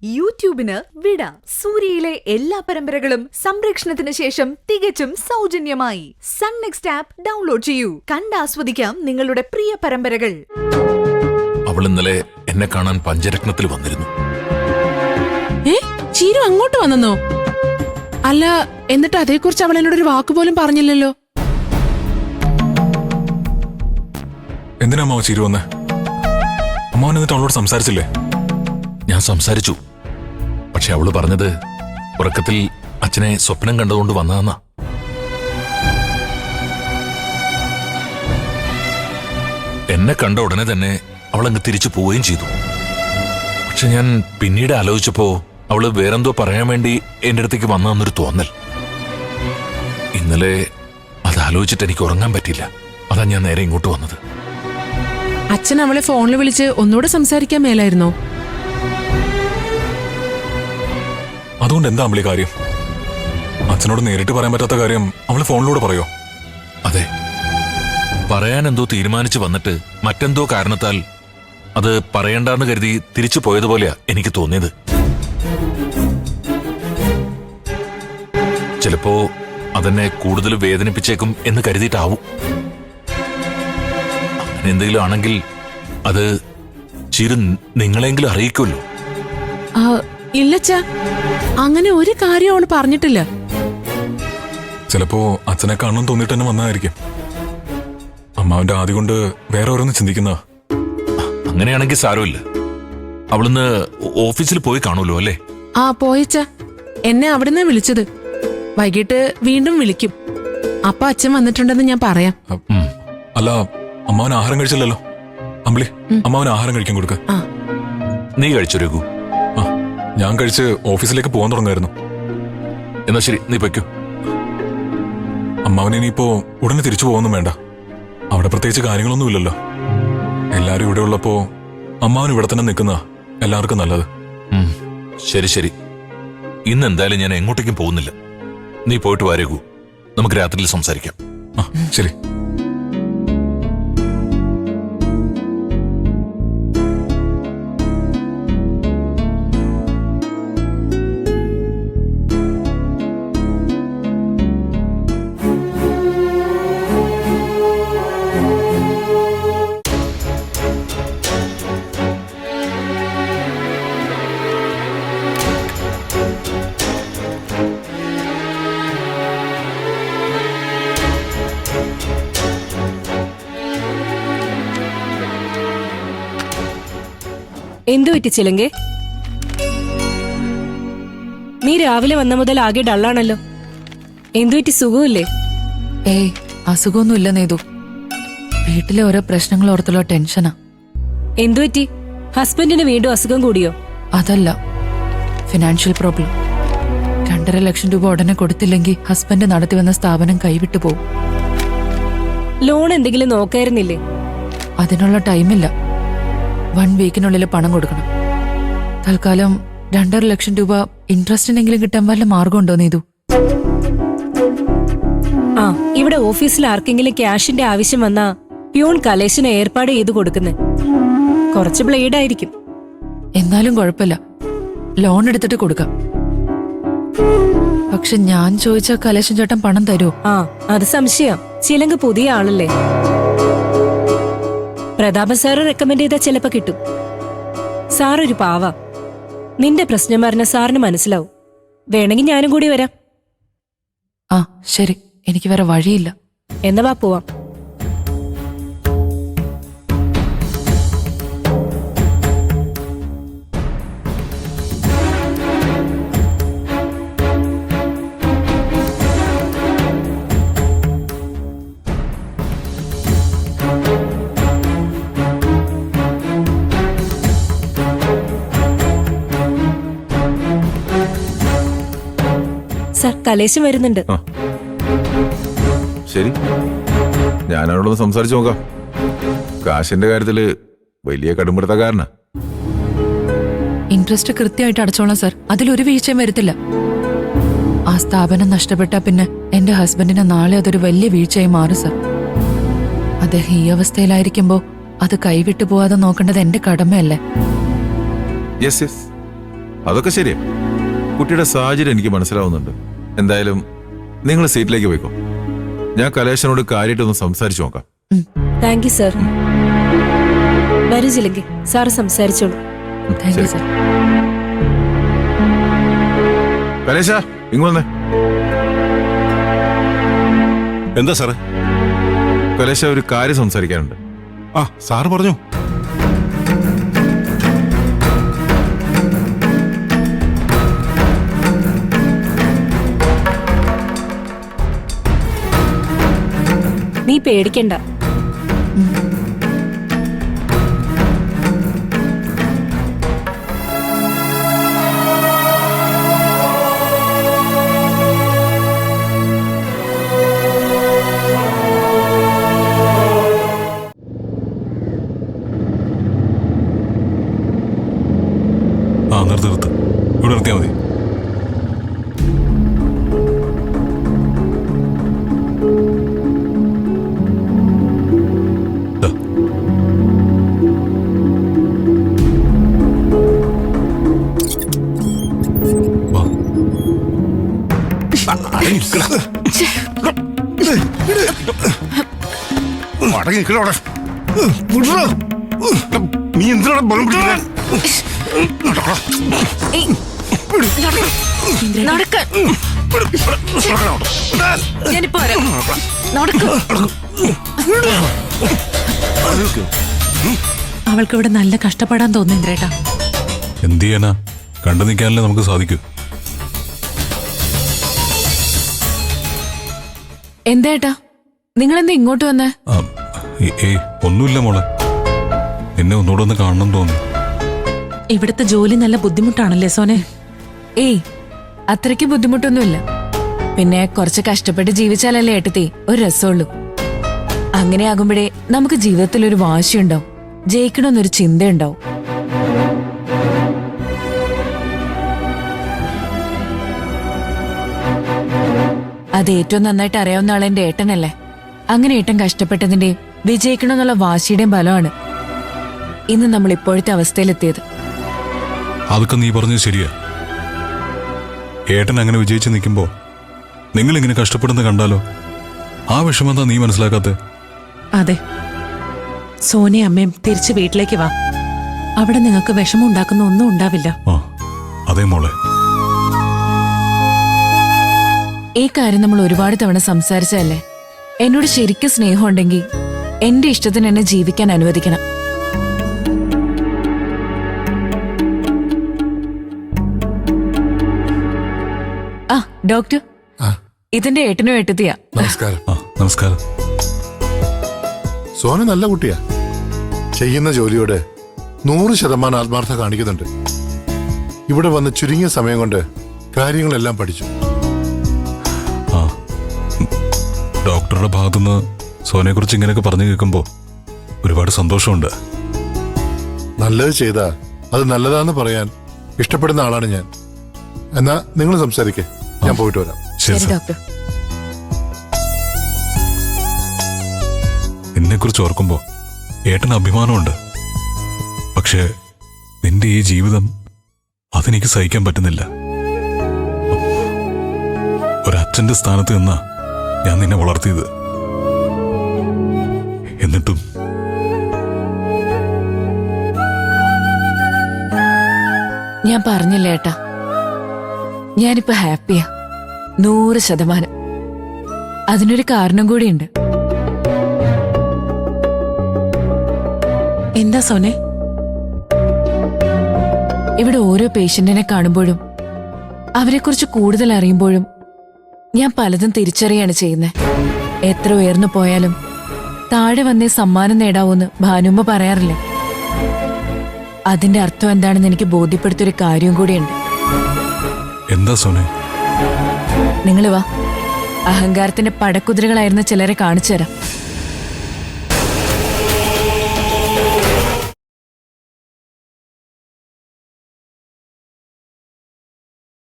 യൂട്യൂബിന് വിട. സൂര്യയിലെ എല്ലാ പരമ്പരകളും സംരക്ഷണത്തിന് ശേഷം തികച്ചും സൗജന്യമായി സൺ നെക്സ്റ്റ് ആപ്പ് ഡൗൺലോഡ് ചെയ്യൂ. കണ്ടാസ്വദിക്കാം നിങ്ങളുടെ പ്രിയ പരമ്പരകൾ. അവൾ ഇന്നലെ എന്നെ കാണാൻ പഞ്ചരത്നത്തിൽ വന്നിരുന്നു. ചീരു അങ്ങോട്ട് വന്നെന്നോ? അല്ല, എന്നിട്ട് അതേക്കുറിച്ച് അവൾ എന്നോടൊരു വാക്കുപോലും പറഞ്ഞില്ലല്ലോ. എന്തിനാ അമ്മാവ് ചീരു വന്നേ? അമ്മാവൻ എന്നിട്ട് അവളോട് സംസാരിച്ചില്ലേ? ഞാൻ സംസാരിച്ചു. പക്ഷെ അവള് പറഞ്ഞത് ഉറക്കത്തിൽ അച്ഛനെ സ്വപ്നം കണ്ടതുകൊണ്ട് വന്നതെന്നാ. എന്നെ കണ്ട ഉടനെ തന്നെ അവളങ്ങ് തിരിച്ചു പോവുകയും ചെയ്തു. പക്ഷെ ഞാൻ പിന്നീട് ആലോചിച്ചപ്പോ അവള് വേറെന്തോ പറയാൻ വേണ്ടി എന്റെ അടുത്തേക്ക് വന്നതെന്നൊരു തോന്നൽ. ഇന്നലെ അതാലോചിച്ചിട്ട് എനിക്ക് ഉറങ്ങാൻ പറ്റില്ല. അതാ ഞാൻ നേരെ ഇങ്ങോട്ട് വന്നത്. അച്ഛൻ അവളെ ഫോണിൽ വിളിച്ച് ഒന്നുകൂടെ സംസാരിക്കാൻ മേലായിരുന്നോ? അതുകൊണ്ട് എന്താ അമ്പിളി കാര്യം? അച്ഛനോട് നേരിട്ട് പറയാൻ പറ്റാത്ത കാര്യം അവള് ഫോണിലൂടെ പറയോ? അതെ, പറയാൻ എന്തോ തീരുമാനിച്ചു വന്നിട്ട് മറ്റെന്തോ കാരണത്താൽ അത് പറയണ്ടെന്ന് കരുതി തിരിച്ചു പോയതുപോലെയാ എനിക്ക് തോന്നിയത്. ചിലപ്പോ അതെന്നെ കൂടുതൽ വേദനിപ്പിച്ചേക്കും എന്ന് കരുതിയിട്ടാവും. അങ്ങനെ എന്തെങ്കിലും ആണെങ്കിൽ അത് ചിരു നിങ്ങളെങ്കിലും അറിയിക്കുമല്ലോ. ഇല്ലച്ചാ, അങ്ങനെ ഒരു കാര്യം അവള് പറഞ്ഞിട്ടില്ല. ചിലപ്പോ അച്ഛനെ കാണണം തോന്നിട്ട് തന്നെ വന്നതായിരിക്കും. അമ്മാവന്റെ ആദ്യം കൊണ്ട് വേറെ ഓരോന്ന് ചിന്തിക്കുന്ന. അങ്ങനെയാണെങ്കിൽ സാരമില്ല. അവളിന്ന് ഓഫീസിൽ പോയി കാണുമല്ലോ അല്ലേ? പോയച്ചാ, എന്നെ അവിടുന്ന് വിളിച്ചത്. വൈകിട്ട് വീണ്ടും വിളിക്കും. അപ്പൊ അച്ഛൻ വന്നിട്ടുണ്ടെന്ന് ഞാൻ പറയാം. അല്ല, അമ്മാവൻ ആഹാരം കഴിച്ചില്ലല്ലോ. അമ്പിളി, അമ്മാവൻ ആഹാരം കഴിക്കാൻ കൊടുക്ക. നീ കഴിച്ചു രഘു? ഞാൻ കഴിച്ച് ഓഫീസിലേക്ക് പോകാൻ തുടങ്ങായിരുന്നു. എന്നാ ശരി, നീ പൊയ്ക്കോ. അമ്മാവൻ ഇനിയിപ്പോ ഉടനെ തിരിച്ചു പോകുന്നു വേണ്ട. അവിടെ പ്രത്യേകിച്ച് കാര്യങ്ങളൊന്നുമില്ലല്ലോ. എല്ലാരും ഇവിടെ ഉള്ളപ്പോ അമ്മാവൻ ഇവിടെ തന്നെ നിൽക്കുന്ന എല്ലാവർക്കും നല്ലത്. ശരി ശരി, ഇന്ന് എന്തായാലും ഞാൻ എങ്ങോട്ടേക്കും പോകുന്നില്ല. നീ പോയിട്ട് വാ രഘു, നമുക്ക് രാത്രിയിൽ സംസാരിക്കാം. ശരി. എന്തു പറ്റി ചിലങ്കെ? നീ രാവിലെ വന്ന മുതൽ ആകെ ഡള്ളാണല്ലോ. എന്തു പറ്റി, സുഖമില്ലേ? അസുഖമൊന്നുമില്ല നേതു. വീട്ടിലെ ഓരോ പ്രശ്നങ്ങൾ ഓർത്തുള്ള ടെൻഷനാ. എന്തു പറ്റി? ഹസ്ബൻഡിന് വീണ്ടും അസുഖം കൂടിയോ? അതല്ല, ഫിനാൻഷ്യൽ പ്രോബ്ലം. 2.5 ലക്ഷം രൂപ ഉടനെ കൊടുത്തില്ലെങ്കിൽ ഹസ്ബൻഡ് നടത്തി വന്ന സ്ഥാപനം കൈവിട്ടു പോകും. ലോൺ എന്തെങ്കിലും നോക്കായിരുന്നില്ലേ? അതിനുള്ള ടൈമില്ല. 1 വീക്കിനുള്ളിൽ പണം കൊടുക്കണം. തൽക്കാലം 2.5 ലക്ഷം രൂപ ഇൻട്രസ്റ്റിനെങ്കിലും കിട്ടാൻ വല്ല മാർഗമുണ്ടോ നീതു? ഇവിടെ ഓഫീസിൽ ആർക്കെങ്കിലും ക്യാഷിന്റെ ആവശ്യം വന്നാ പ്യൂൺ കലേശന് ഏർപ്പാട് ചെയ്തു കൊടുക്കുന്നേ. കുറച്ച് ബ്ലേഡ് ആയിരിക്കും. എന്നാലും കുഴപ്പമില്ല, ലോൺ എടുത്തിട്ട് കൊടുക്കാം. പക്ഷെ ഞാൻ ചോദിച്ച കലേശൻ ചേട്ടൻ പണം തരുമോ? അത് സംശയം. ചിലങ്ക് പുതിയ ആളല്ലേ. പ്രതാപൻ സാറ് റെക്കമെൻഡ് ചെയ്താൽ ചിലപ്പോ കിട്ടും. സാറൊരു പാവ. നിന്റെ പ്രശ്നം പറഞ്ഞ സാറിന് മനസ്സിലാവും. വേണമെങ്കിൽ ഞാനും കൂടി വരാം. ശരി, എനിക്ക് വേറെ വഴിയില്ല. എന്നാ വാ, പോവാം. സാർ, കലേശം വരുന്നുണ്ട്. ശരി, ഞാനവളോട് സംസാരിച്ചു നോക്കാം. കാശിന്റെ കാര്യത്തില് വലിയ കടുംപിടുത്തക്കാരനാ. ഇൻട്രസ്റ്റ് കൃത്യമായിട്ട് അടച്ചോളാം സാർ, അതിലൊരു വീഴ്ചയും വരുത്തില്ല. ആ സ്ഥാപനം നഷ്ടപ്പെട്ടാ പിന്നെ എന്റെ ഹസ്ബൻഡിന് നാളെ അതൊരു വലിയ വീഴ്ചയായി മാറും സാർ. അദ്ദേഹം ഈ അവസ്ഥയിലായിരിക്കുമ്പോ അത് കൈവിട്ടു പോവാതെ നോക്കേണ്ടത് എന്റെ കടമയല്ലേ? യെസ് യെസ്, അതൊക്കെ ശരിയാ. കുട്ടിയുടെ സാഹചര്യം എനിക്ക് മനസ്സിലാവുന്നുണ്ട്. എന്തായാലും നിങ്ങൾ സീറ്റിലേക്ക് പോയിക്കോ. ഞാൻ കലേശനോട് കാര്യമായിട്ടൊന്ന് സംസാരിച്ചു നോക്കാം. Thank you sir. വരൂ ചിലങ്കി, സാറ് സംസാരിച്ചോളൂ. Thank you sir. കലേശ ഇങ്ങോട്ടേ. എന്താ സാറേ? കലേശ, ഒരു കാര്യം സംസാരിക്കാനുണ്ട്. ആ സാറ് പറഞ്ഞു. നീ പേടിക്കണ്ട. ആ നിർത്ത്, ഇവിടെ നിർത്തിയാൽ മതി. ദാ. വാ. നീ എന്തിനാണ് ബലം പിടിക്കുന്നത്? അവൾക്ക് ഇവിടെ നല്ല കഷ്ടപ്പെടാൻ തോന്നുന്നു ഇന്ദ്രേട്ടാ. എന്ത് ചെയ്യാനാ? കണ്ടു നിൽക്കാനല്ലേ നമുക്ക് സാധിക്കൂ. എന്താ ഏട്ടാ, നിങ്ങളെന്താ ഇങ്ങോട്ട് വന്നേ? ഒന്നുമില്ല മോളെ, എന്നെ ഒന്നുകൂടെ ഒന്ന് കാണണം തോന്നുന്നു. ഇവിടുത്തെ ജോലി നല്ല ബുദ്ധിമുട്ടാണല്ലേ സോനെ? ഏയ്, അത്രയ്ക്ക് ബുദ്ധിമുട്ടൊന്നുമില്ല. പിന്നെ കുറച്ച് കഷ്ടപ്പെട്ട് ജീവിച്ചാലല്ലേ ഏട്ടത്തി ഒരു രസമുള്ളൂ. അങ്ങനെ ആകുമ്പോഴേ നമുക്ക് ജീവിതത്തിൽ ഒരു വാശിയുണ്ടാവും, ജയിക്കണമെന്നൊരു ചിന്തയുണ്ടാവും. അത് ഏറ്റവും നന്നായിട്ട് അറിയാവുന്ന ആളെന്റെ ഏട്ടനല്ലേ. അങ്ങനെ ഏട്ടൻ കഷ്ടപ്പെട്ടതിന്റെയും വിജയിക്കണമെന്നുള്ള വാശിയുടെയും ഫലമാണ് ഇന്ന് നമ്മൾ ഇപ്പോഴത്തെ അവസ്ഥയിലെത്തിയത്. അതൊക്കെ നീ പറഞ്ഞത് ശരിയാ. ഏട്ടൻ അങ്ങനെ വിജയിച്ച് നിൽക്കുമ്പോ നിങ്ങൾ ഇങ്ങനെ കഷ്ടപ്പെടുന്ന കണ്ടാലോ? ആ വിഷമം എന്താ നീ മനസ്സിലാക്കാത്തെ? അതെ, സോനയും അമ്മയും തിരിച്ച് വീട്ടിലേക്ക് വാ. അവിടെ നിങ്ങൾക്ക് വിഷമം ഉണ്ടാക്കുന്ന ഒന്നും ഉണ്ടാവില്ല. ആ അതെ മോളെ. ഈ കാര്യം നമ്മൾ ഒരുപാട് തവണ സംസാരിച്ചതല്ലേ. എന്നോട് ശരിക്കും സ്നേഹം ഉണ്ടെങ്കിൽ എന്റെ ഇഷ്ടത്തിന് എന്നെ ജീവിക്കാൻ അനുവദിക്കണം. ആ ഡോക്ടർ, ഇതിന്റെ ഏട്ടനും ഏട്ടത്തിയാ. നമസ്കാരം. ആ നമസ്കാരം. സോന നല്ല കുട്ടിയാ. ചെയ്യുന്ന ജോലിയോട് 100% ആത്മാർത്ഥത കാണിക്കുന്നുണ്ട്. ഇവിടെ വന്ന് ചുരുങ്ങിയ സമയം കൊണ്ട് കാര്യങ്ങളെല്ലാം പഠിച്ചു. ആ ഡോക്ടറുടെ ഭാഗത്തുനിന്ന് സോനയെ കുറിച്ച് ഇങ്ങനെയൊക്കെ പറഞ്ഞു കേൾക്കുമ്പോ ഒരുപാട് സന്തോഷമുണ്ട്. നല്ലത് ചെയ്താ അത് നല്ലതാന്ന് പറയാൻ ഇഷ്ടപ്പെടുന്ന ആളാണ് ഞാൻ. എന്നാ നിങ്ങൾ സംസാരിക്കേ, ഞാൻ പോയിട്ട് വരാം. ശരി ശരി സാർ. ഡോക്ടർ. എന്നെക്കുറിച്ച് ഓർക്കുമ്പോ ഏട്ടന് അഭിമാനമുണ്ട്. പക്ഷേ നിന്റെ ഈ ജീവിതം അതെനിക്ക് സഹിക്കാൻ പറ്റുന്നില്ല. ഒരച്ഛന്റെ സ്ഥാനത്ത് നിന്നാ ഞാൻ നിന്നെ വളർത്തിയത്. എന്നിട്ടും ഞാൻ പറഞ്ഞില്ലേ ഏട്ടാ, ഞാനിപ്പോ ഹാപ്പിയാ 100%. അതിനൊരു കാരണം കൂടിയുണ്ട്. എന്താ സോനെ? ഇവിടെ ഓരോ പേഷ്യന്റിനെ കാണുമ്പോഴും അവരെക്കുറിച്ച് കൂടുതൽ അറിയുമ്പോഴും ഞാൻ പലതും തിരിച്ചറിയാണ് ചെയ്യുന്നത്. എത്ര ഉയർന്നു പോയാലും താഴെ വന്നേ സമ്മാനം നേടാവൂന്ന് ഭാനുമ്മ പറയാറില്ലേ. അതിന്റെ അർത്ഥം എന്താണെന്ന് എനിക്ക് ബോധ്യപ്പെടുത്തിയൊരു കാര്യവും കൂടിയുണ്ട്. എന്താ സോനെ? നിങ്ങൾ വാ, അഹങ്കാരത്തിന്റെ പടക്കുതിരകളായിരുന്ന ചിലരെ കാണിച്ചു തരാം.